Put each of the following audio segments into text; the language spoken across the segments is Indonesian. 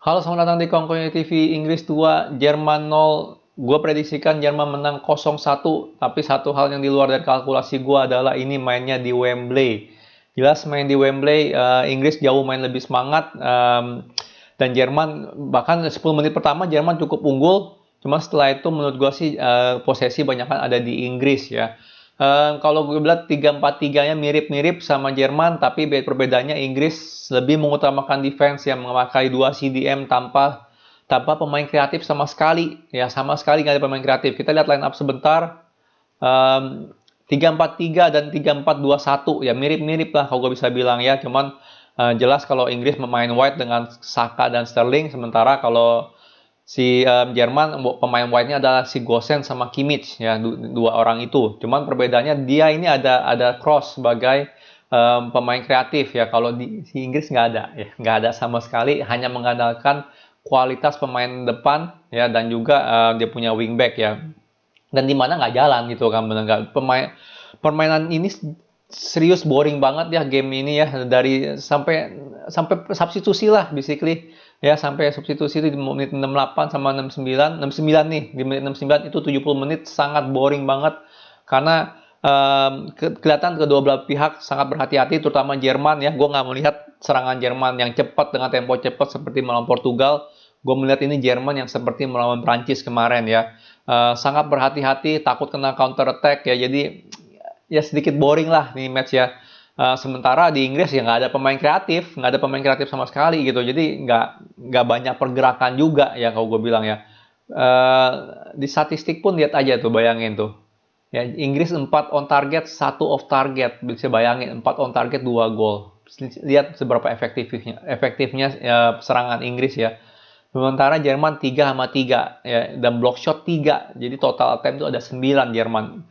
Halo, selamat datang di Kongkonya TV Inggris 2, Jerman 0. Gue prediksikan Jerman menang 0-1, tapi satu hal yang di luar dari kalkulasi gue adalah ini mainnya di Wembley. Jelas main di Wembley, Inggris jauh main lebih semangat, dan Jerman bahkan 10 menit pertama Jerman cukup unggul. Cuma setelah itu menurut gue sih posesi banyak kan ada di Inggris ya. Kalau gue bilang 3-4-3-nya mirip-mirip sama Jerman, tapi perbedaannya Inggris lebih mengutamakan defense yang memakai 2 CDM tanpa pemain kreatif sama sekali. Ya, sama sekali nggak ada pemain kreatif. Kita lihat line up sebentar. Um, 3-4-3 dan 3-4-2-1 ya mirip-mirip lah kalau gue bisa bilang ya. Cuman jelas kalau Inggris memain wide dengan Saka dan Sterling, sementara kalau si Jerman pemain white-nya adalah si Gosens sama Kimmich ya, dua orang itu. Cuman perbedaannya dia ini ada Cross sebagai pemain kreatif ya. Kalau di si Inggris nggak ada ya, nggak ada sama sekali, hanya mengandalkan kualitas pemain depan ya, dan juga dia punya wingback ya. Dan di mana nggak jalan gitu kan, benar nggak, permainan ini serius boring banget ya game ini ya, dari sampai sampai substitusi lah basically ya, sampai substitusi itu di menit 68 sama 69, 69 nih di menit 69 itu 70 menit sangat boring banget karena kelihatan kedua belah pihak sangat berhati-hati, terutama Jerman ya. Gue nggak melihat serangan Jerman yang cepat dengan tempo cepat seperti melawan Portugal. Gue melihat ini Jerman yang seperti melawan Prancis kemarin ya. Sangat berhati-hati, takut kena counter attack ya. Jadi ya sedikit boring lah nih match ya. Sementara di Inggris ya nggak ada pemain kreatif sama sekali gitu. Jadi nggak banyak pergerakan juga ya kalau gue bilang ya. Di statistik pun lihat aja tuh, bayangin tuh. Ya, Inggris 4 on target, 1 off target. Bisa bayangin 4 on target 2 gol. Lihat seberapa efektifnya ya, serangan Inggris ya. Sementara Jerman 3 sama 3 ya, dan block shot 3. Jadi total attempt itu ada 9 Jerman.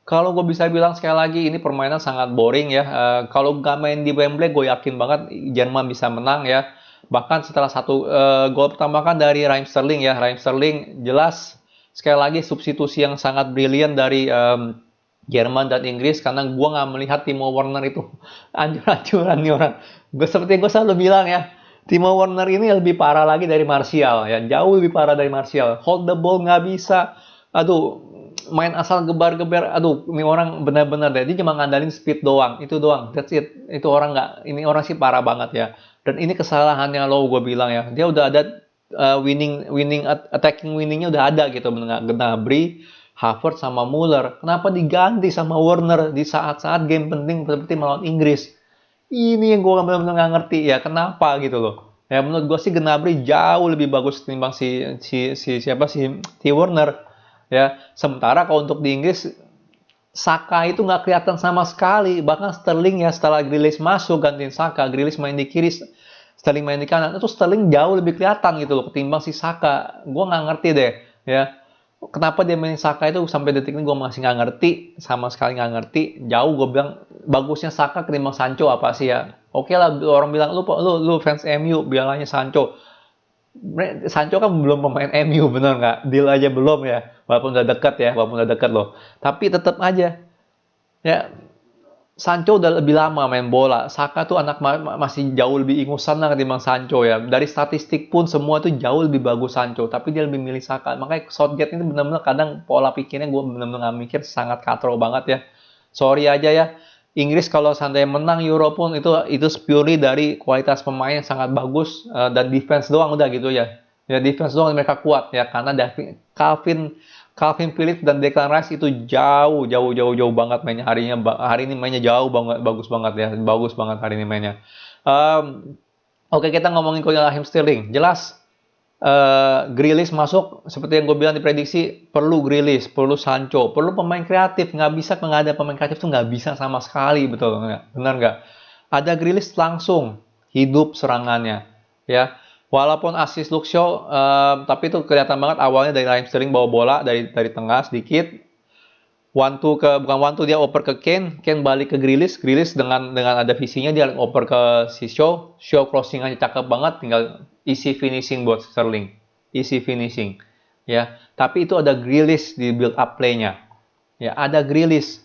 Kalau gue bisa bilang sekali lagi ini permainan sangat boring ya. Kalau nggak main di Wembley, gue yakin banget Jerman bisa menang ya. Bahkan setelah satu gol pertama kan dari Raheem Sterling ya. Raheem Sterling jelas sekali lagi substitusi yang sangat brilian dari Jerman dan Inggris, karena gue nggak melihat Timo Werner itu ancur-ancuran nih orang. Seperti gue selalu bilang ya, Timo Werner ini lebih parah lagi dari Martial ya, jauh lebih parah dari Martial. Hold the ball nggak bisa, aduh, main asal gebar-gebar, aduh, ini orang benar-benar deh, dia cuma ngandalin speed doang, itu doang, that's it. Itu orang nggak, ini orang sih parah banget ya. Dan ini kesalahannya lo, gue bilang ya, dia udah ada attacking winningnya udah ada gitu, Gnabry, Havertz sama Muller. Kenapa diganti sama Werner di saat-saat game penting seperti melawan Inggris? Ini yang gue benar-benar nggak ngerti ya, kenapa gitu loh. Ya menurut gue sih Gnabry jauh lebih bagus ketimbang si Werner ya. Sementara kalau untuk di Inggris, Saka itu nggak kelihatan sama sekali. Bahkan Sterling ya, setelah Grealish masuk gantiin Saka, Grealish main di kiri, Sterling main di kanan, itu Sterling jauh lebih kelihatan gitu loh ketimbang si Saka. Gue nggak ngerti deh ya, kenapa dia main Saka itu sampai detik ini gue masih nggak ngerti, sama sekali nggak ngerti. Jauh gue bilang bagusnya Saka ketimbang Sancho apa sih ya. Oke lah, orang bilang lu fans MU biarlah Sancho. Sancho kan belum pemain MU, bener nggak? Deal aja belum ya, walaupun udah dekat loh. Tapi tetap aja ya, Sancho udah lebih lama main bola. Saka tuh masih jauh lebih ingusan lah ketimbang Sancho ya. Dari statistik pun semua tuh jauh lebih bagus Sancho, tapi dia lebih milih Saka. Makanya Southgate ini benar-benar kadang pola pikirnya gue benar-benar nggak mikir, sangat katro banget ya. Sorry aja ya. Inggris kalau seandainya menang Euro pun itu purely dari kualitas pemain yang sangat bagus, dan defense doang udah gitu ya. Ya defense doang mereka kuat ya, karena Calvin Calvin Phillips dan Declan Rice itu jauh banget mainnya hari ini mainnya jauh banget, bagus banget hari ini mainnya. Oke, kita ngomongin ke Raheem Sterling, jelas Grealish masuk seperti yang gue bilang di prediksi, perlu Grealish, perlu Sancho, perlu pemain kreatif. Nggak bisa, nggak ada pemain kreatif tuh nggak bisa sama sekali, betul nggak? Benar nggak? Ada Grealish langsung hidup serangannya ya. Walaupun assist Luke Shaw, tapi itu kelihatan banget awalnya dari Raheem Sterling bawa bola dari tengah sedikit. Bukan one two, dia oper ke Kane balik ke Grealish dengan ada visinya dia oper ke si Shaw crossingannya cakep banget, tinggal easy finishing buat Sterling, easy finishing ya. Tapi itu ada Grealish di build up play-nya ya, ada Grealish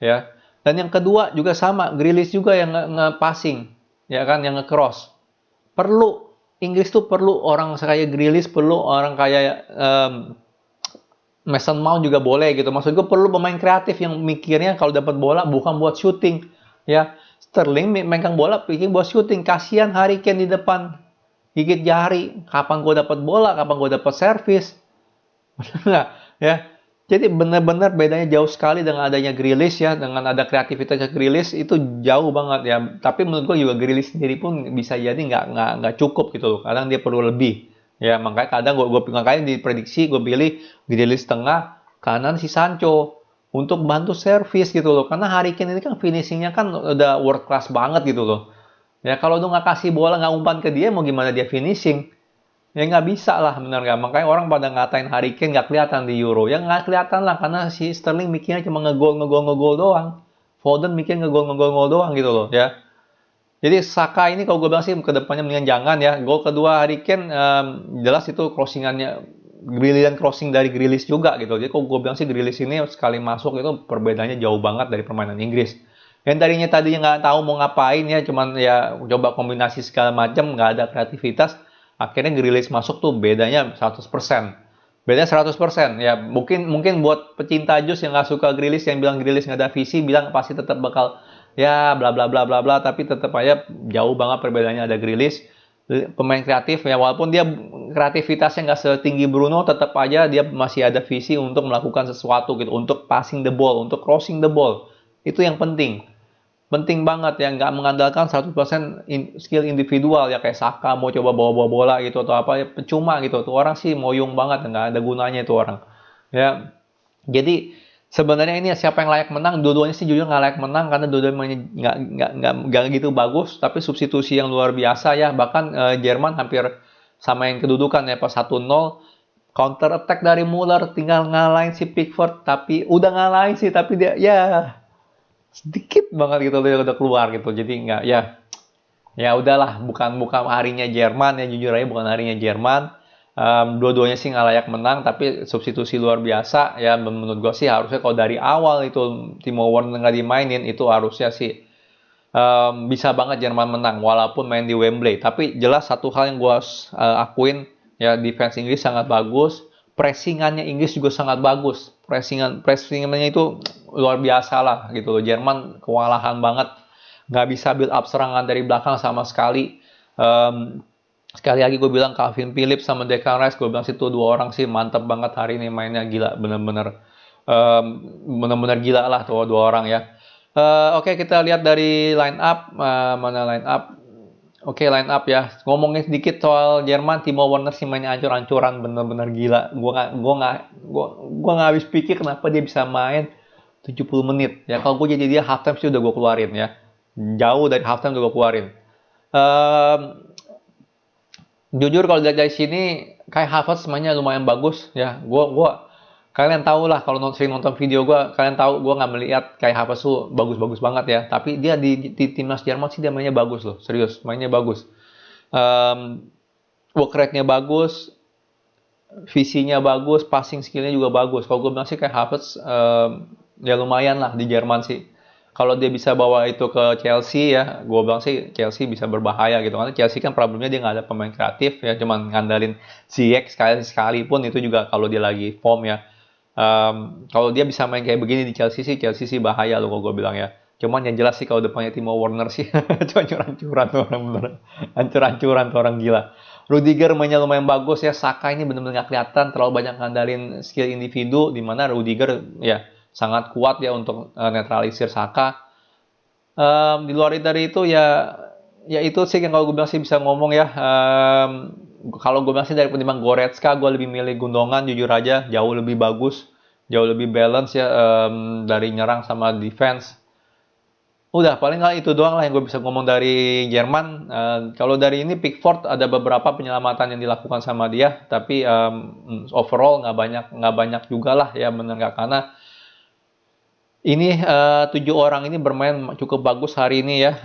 ya. Dan yang kedua juga sama, Grealish juga yang nge-passing ya kan, yang nge-cross. Perlu Inggris tuh perlu orang kayak Grealish, perlu orang kayak Mason Mount juga boleh gitu. Maksud gue perlu pemain kreatif yang mikirnya kalau dapat bola bukan buat shooting. Ya, Sterling megang bola pikir buat shooting. Kasihan Harry Kane di depan. Gigit jari. Kapan gue dapat bola, kapan gue dapat servis. Nggak, ya. Jadi benar-benar bedanya jauh sekali dengan adanya Grealish ya, dengan ada kreativitasnya Grealish itu jauh banget ya. Tapi menurut gue juga Grealish sendiri pun bisa jadi nggak cukup gitu loh. Kadang dia perlu lebih. Ya makanya kadang makanya diprediksi gue pilih Grealish tengah, kanan si Sancho untuk bantu servis gitu loh. Karena Harry Kane ini kan finishingnya kan udah world class banget gitu loh. Ya kalau lu nggak kasih bola nggak umpan ke dia mau gimana dia finishing? Ya nggak bisa lah benar nggak. Makanya orang pada ngatain Harry Kane nggak kelihatan di Euro. Ya nggak kelihatan lah karena si Sterling mikirnya cuma ngegol doang. Foden mikir ngegol doang gitu loh ya. Jadi Saka ini kalau gue bilang sih kedepannya mendingan jangan ya. Gol kedua Harry Kane jelas itu crossingannya brilian crossing dari Grealish juga gitu. Jadi kalau gue bilang sih Grealish ini sekali masuk itu perbedaannya jauh banget dari permainan Inggris. Yang tadinya nggak tahu mau ngapain ya, cuman ya coba kombinasi segala macam, nggak ada kreativitas. Akhirnya Grealish masuk tuh bedanya 100%. Bedanya 100%. Ya mungkin buat pecinta jus yang nggak suka Grealish, yang bilang Grealish nggak ada visi, bilang pasti tetap bakal ya bla bla bla bla bla, tapi tetap aja jauh banget perbedaannya ada Grealish. Pemain kreatif ya, walaupun dia kreativitasnya nggak setinggi Bruno, tetap aja dia masih ada visi untuk melakukan sesuatu gitu, untuk passing the ball, untuk crossing the ball. Itu yang penting. Penting banget ya, nggak mengandalkan 100% skill individual ya kayak Saka mau coba bawa-bawa bola gitu atau apa ya percuma gitu. Tuh orang sih moyung banget, nggak ada gunanya itu orang. Ya, jadi sebenarnya ini siapa yang layak menang? Dua-duanya sih jujur nggak layak menang karena dua-duanya nggak gitu bagus. Tapi substitusi yang luar biasa ya. Bahkan Jerman hampir samain kedudukan ya pas 1-0. Counter attack dari Muller tinggal ngalahin si Pickford. Tapi udah ngalahin sih tapi dia ya sedikit banget gitu udah keluar gitu. Jadi nggak ya udahlah bukan harinya Jerman ya, jujur aja bukan harinya Jerman. Dua-duanya sih nggak layak menang, tapi substitusi luar biasa ya. Menurut gue sih harusnya kalau dari awal itu Timo Werner nggak dimainin, itu harusnya sih bisa banget Jerman menang walaupun main di Wembley. Tapi jelas satu hal yang gue akuin ya, defense Inggris sangat bagus, pressingannya Inggris juga sangat bagus. Pressingannya itu luar biasa lah gitu loh. Jerman kewalahan banget, nggak bisa build up serangan dari belakang sama sekali. Sekali lagi gue bilang Calvin Phillips sama Declan Rice, gue bilang situ dua orang sih mantep banget hari ini mainnya, gila, bener-bener gila lah tuh dua orang ya. Oke, kita lihat dari line up. Mana line up? Oke, line up ya. Ngomongin sedikit soal Jerman, Timo Werner sih mainnya ancur-ancuran, bener-bener gila. Gua nggak habis pikir kenapa dia bisa main 70 menit. Ya kalau gue jadi dia halftime sih udah gue keluarin ya. Jauh dari halftime udah gue keluarin. Jujur kalau dari sini Kai Havertz mainnya lumayan bagus ya. Kalian tahu lah kalau sering nonton video gue, kalian tahu gue nggak melihat Kai Havertz tuh bagus-bagus banget ya. Tapi dia di timnas Jerman sih dia mainnya bagus loh, serius mainnya bagus. Work rate-nya bagus, visinya bagus, passing skillnya juga bagus. Kalau gue bilang sih Kai Havertz ya lumayan lah di Jerman sih. Kalau dia bisa bawa itu ke Chelsea ya, gue bilang sih Chelsea bisa berbahaya gitu. Karena Chelsea kan problemnya dia nggak ada pemain kreatif ya, cuman ngandalin Ziyech sekali pun itu juga kalau dia lagi form ya. Kalau dia bisa main kayak begini di Chelsea sih bahaya loh kalau gue bilang ya. Cuman yang jelas sih kalau depannya Timo Werner sih hancur-hancuran tuh orang bener. Hancur-hancuran tuh orang gila. Rudiger mainnya lumayan bagus ya. Saka ini bener-bener gak kelihatan terlalu banyak ngandalin skill individu, di mana Rudiger ya sangat kuat ya untuk netralisir Saka. Di luar dari itu ya itu sih yang kalau gue bilang sih bisa ngomong ya. Kalau gue bilang sih dari pendimbang Goretzka, gue lebih milih Gundogan jujur aja, jauh lebih bagus, jauh lebih balance ya dari nyerang sama defense. Udah paling nggak itu doang lah yang gue bisa ngomong dari Jerman. Kalau dari ini Pickford ada beberapa penyelamatan yang dilakukan sama dia, tapi overall nggak banyak juga lah ya, bener nggak, karena ini 7 orang ini bermain cukup bagus hari ini ya.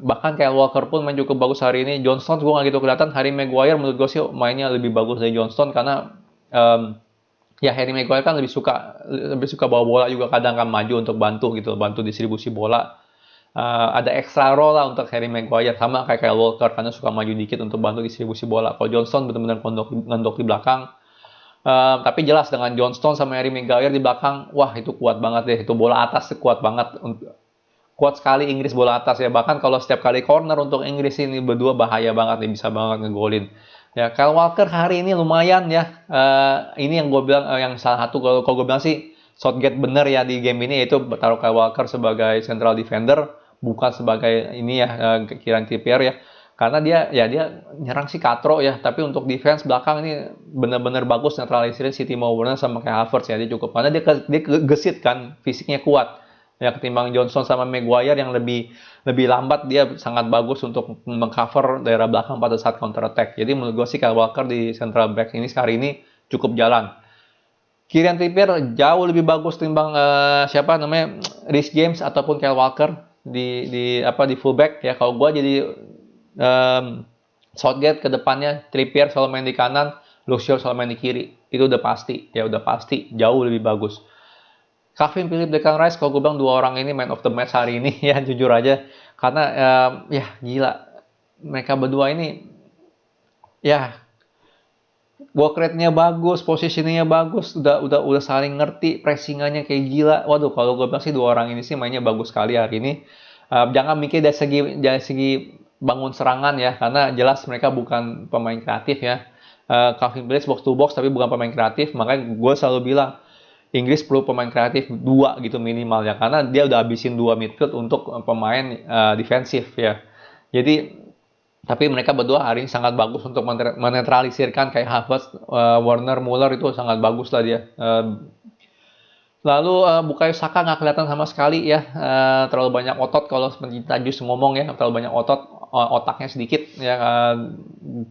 Bahkan kayak Walker pun main cukup bagus hari ini. Johnston gue nggak gitu kelihatan. Harry Maguire menurut gue sih mainnya lebih bagus dari Johnston karena ya Harry Maguire kan lebih suka bawa bola juga, kadang kan maju untuk bantu gitu, bantu distribusi bola. ada extra role lah untuk Harry Maguire, sama kayak Kyle Walker karena suka maju dikit untuk bantu distribusi bola. Kalau Johnstone benar-benar ngondok di belakang. Tapi jelas dengan Johnstone sama Harry Maguire di belakang, wah itu kuat banget deh. Itu bola atas kuat banget. Kuat sekali Inggris bola atas ya. Bahkan kalau setiap kali corner untuk Inggris ini berdua bahaya banget nih, bisa banget ngegolin. Ya, Kyle Walker hari ini lumayan ya. Ini yang gue bilang, yang salah satu kalau gue bilang sih Southgate bener ya di game ini, yaitu taruh Kyle Walker sebagai central defender, bukan sebagai ini ya, Kieran Trippier ya. Karena dia nyerang sih katro ya, tapi untuk defense belakang ini benar-benar bagus netralisin si Timo Werner sama kayak Havertz ya, dia cukup. Karena dia gesit kan, fisiknya kuat. Ya ketimbang Johnson sama Maguire yang lebih lambat, dia sangat bagus untuk mengcover daerah belakang pada saat counter attack. Jadi menurut gue sih Kyle Walker di central back ini hari ini cukup jalan. Kieran Trippier jauh lebih bagus timbang siapa namanya Reece James ataupun Kyle Walker di fullback ya. Kalau gue jadi Southgate ke depannya, Trippier selalu main di kanan, Luke Shaw selalu main di kiri. Itu udah pasti jauh lebih bagus. Calvin Phillips, Declan Rice, kalau gue bilang dua orang ini man of the match hari ini ya, jujur aja. Karena ya gila, mereka berdua ini ya work rate-nya bagus, positioning-nya bagus, udah saling ngerti, pressingannya kayak gila. Waduh, kalau gue bilang sih dua orang ini sih mainnya bagus sekali hari ini. Jangan mikir dari segi bangun serangan ya, karena jelas mereka bukan pemain kreatif ya. Calvin Phillips box to box tapi bukan pemain kreatif, makanya gue selalu bilang Inggris perlu pemain kreatif 2 gitu minimal ya, karena dia udah habisin 2 midfield untuk pemain defensif ya. Jadi tapi mereka berdua hari ini sangat bagus untuk menetralisirkan kayak Havertz, Werner, Muller itu sangat bagus lah dia. Lalu Bukayo Saka nggak kelihatan sama sekali ya, terlalu banyak otot kalau pencinta Jus ngomong ya, terlalu banyak otot, otaknya sedikit ya.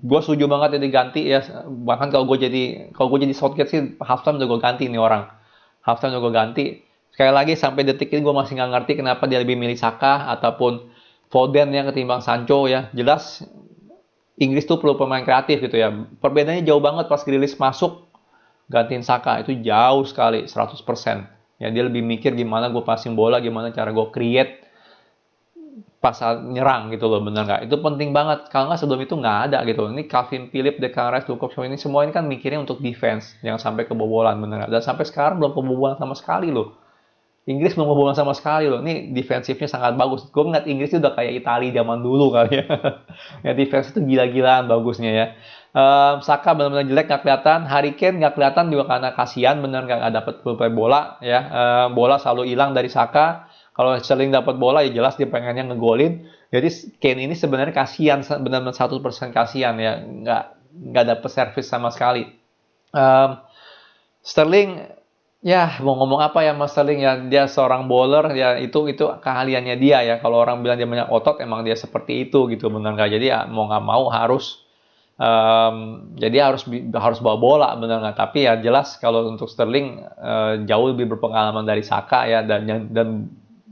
Gue setuju banget ya diganti ya, bahkan kalau gue jadi Southgate sih halftime udah gue ganti nih orang. Halftime udah gue ganti. Sekali lagi sampai detik ini gue masih nggak ngerti kenapa dia lebih milih Saka ataupun Foden ya ketimbang Sancho ya. Jelas Inggris tuh perlu pemain kreatif gitu ya. Perbedaannya jauh banget pas Grealish masuk gantiin Saka, itu jauh sekali 100%. Ya dia lebih mikir gimana gue passing bola, gimana cara gue create pas nyerang gitu loh, bener nggak? Itu penting banget. Kalau nggak sebelum itu nggak ada gitu. Ini Calvin Phillips, Declan Rice, Luke Shaw ini semua ini kan mikirnya untuk defense, jangan sampai kebobolan, bener nggak? Dan sampai sekarang belum kebobolan sama sekali loh. Inggris belum kebobolan sama sekali loh. Ini defensifnya sangat bagus. Gue ngeliat Inggris itu udah kayak Italia zaman dulu kali ya. Ya defense itu gila-gilaan bagusnya ya. Saka benar-benar jelek nggak kelihatan. Harry Kane nggak kelihatan juga karena kasihan bener nggak dapet bola ya. Bola selalu hilang dari Saka. Kalau Sterling dapat bola ya jelas dia pengennya ngegolin. Jadi Kane ini sebenarnya kasihan, benar-benar 100% kasihan ya, nggak dapet servis sama sekali. Sterling ya mau ngomong apa ya Mas Sterling ya, dia seorang bowler ya, itu keahliannya dia ya. Kalau orang bilang dia banyak otot, emang dia seperti itu gitu, benar nggak? Jadi ya, mau nggak mau jadi harus bawa bola, benar nggak? Tapi ya jelas kalau untuk Sterling jauh lebih berpengalaman dari Saka ya,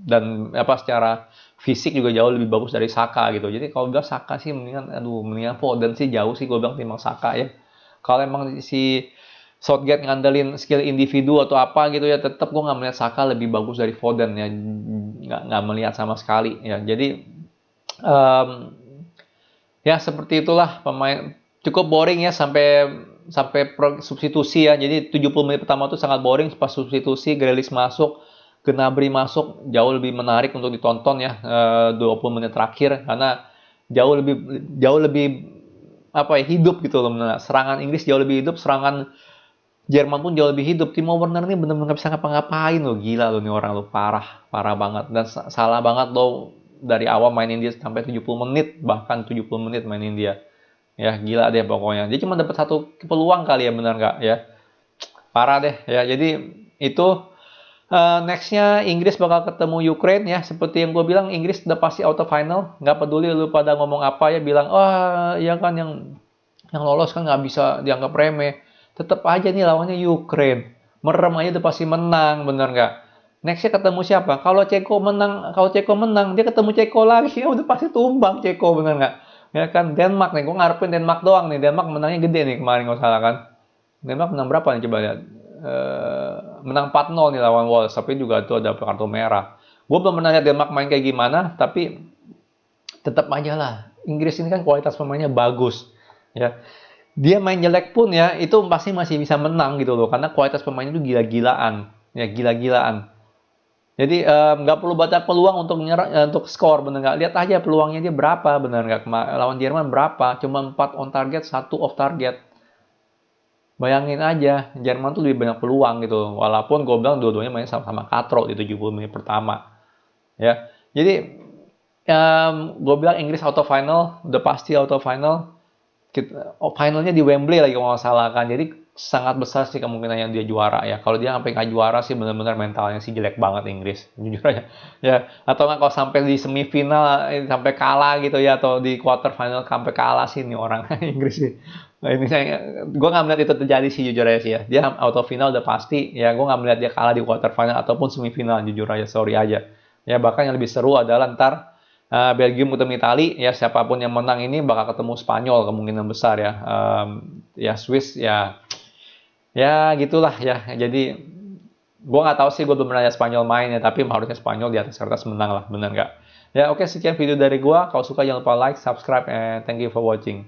dan apa secara fisik juga jauh lebih bagus dari Saka gitu. Jadi kalau bilang Saka sih mendingan Foden sih jauh sih gue bilang timbang Saka ya. Kalau emang si Southgate ngandelin skill individu atau apa gitu ya, tetap gue nggak melihat Saka lebih bagus dari Foden ya, nggak melihat sama sekali ya. Jadi ya seperti itulah, pemain cukup boring ya sampai substitusi ya. Jadi 70 menit pertama itu sangat boring, pas substitusi Grealish masuk, Gnabry masuk, jauh lebih menarik untuk ditonton ya 20 menit terakhir, karena jauh lebih apa ya, hidup gitu loh. Serangan Inggris jauh lebih hidup, serangan Jerman pun jauh lebih hidup. Timo Werner ini benar-benar nggak bisa ngapa-ngapain loh, gila loh nih orang lo, parah banget, dan salah banget loh dari awal mainin dia sampai 70 menit, bahkan 70 menit mainin dia. Ya gila deh pokoknya. Dia cuma dapat satu peluang kali ya, benar nggak ya? Parah deh ya. Jadi itu nextnya Inggris bakal ketemu Ukraine ya. Seperti yang gue bilang, Inggris udah pasti auto final. Nggak peduli lu pada ngomong apa ya, bilang ya kan yang lolos kan nggak bisa dianggap remeh. Tetap aja nih lawannya Ukraine. Merem aja udah pasti menang, bener nggak? Nextnya ketemu siapa? Kalau Ceko menang, dia ketemu Ceko lagi, ya udah pasti tumbang Ceko, bener nggak? Ya kan, Denmark nih, gue ngarepin Denmark doang nih. Denmark menangnya gede nih kemarin, nggak salah kan? Denmark menang berapa nih, coba lihat. Menang 4-0 nih lawan Wales, tapi juga itu ada kartu merah. Gue belum pernah lihat Denmark main kayak gimana, tapi tetap aja lah. Inggris ini kan kualitas pemainnya bagus, ya. Dia main jelek pun ya, itu pasti masih bisa menang gitu loh, karena kualitas pemainnya itu gila-gilaan, ya gila-gilaan. Jadi nggak perlu baca peluang untuk nyerang, untuk skor, bener nggak? Lihat aja peluangnya dia berapa, bener nggak? Lawan Jerman berapa? Cuma 4 on target, 1 off target. Bayangin aja, Jerman tuh lebih banyak peluang gitu. Walaupun gue bilang dua-duanya main sama-sama katro di 70 menit pertama. Ya, jadi gue bilang Inggris auto final, udah pasti auto final. Finalnya di Wembley lagi kalau nggak salah kan. Jadi sangat besar sih kemungkinannya dia juara ya. Kalau dia sampai nggak juara sih benar-benar mentalnya sih jelek banget Inggris, jujur aja. Ya, atau nggak kalau sampai di semifinal sampai kalah gitu ya, atau di quarter final sampai kalah sih nih orang Inggris sih. Nah, ini gue nggak melihat itu terjadi sih jujur aja sih ya. Dia auto final udah pasti ya. Gue nggak melihat dia kalah di quarter final ataupun semifinal, jujur aja, sorry aja. Ya bahkan yang lebih seru adalah ntar Belgium ketemu Itali, ya siapapun yang menang ini bakal ketemu Spanyol kemungkinan besar ya. Ya Swiss ya, ya gitulah ya. Jadi gue nggak tahu sih, gue belum pernah lihat Spanyol main ya, tapi harusnya Spanyol di atas kertas menang lah, bener nggak? Ya oke, sekian video dari gue. Kalau suka jangan lupa like, subscribe, and thank you for watching.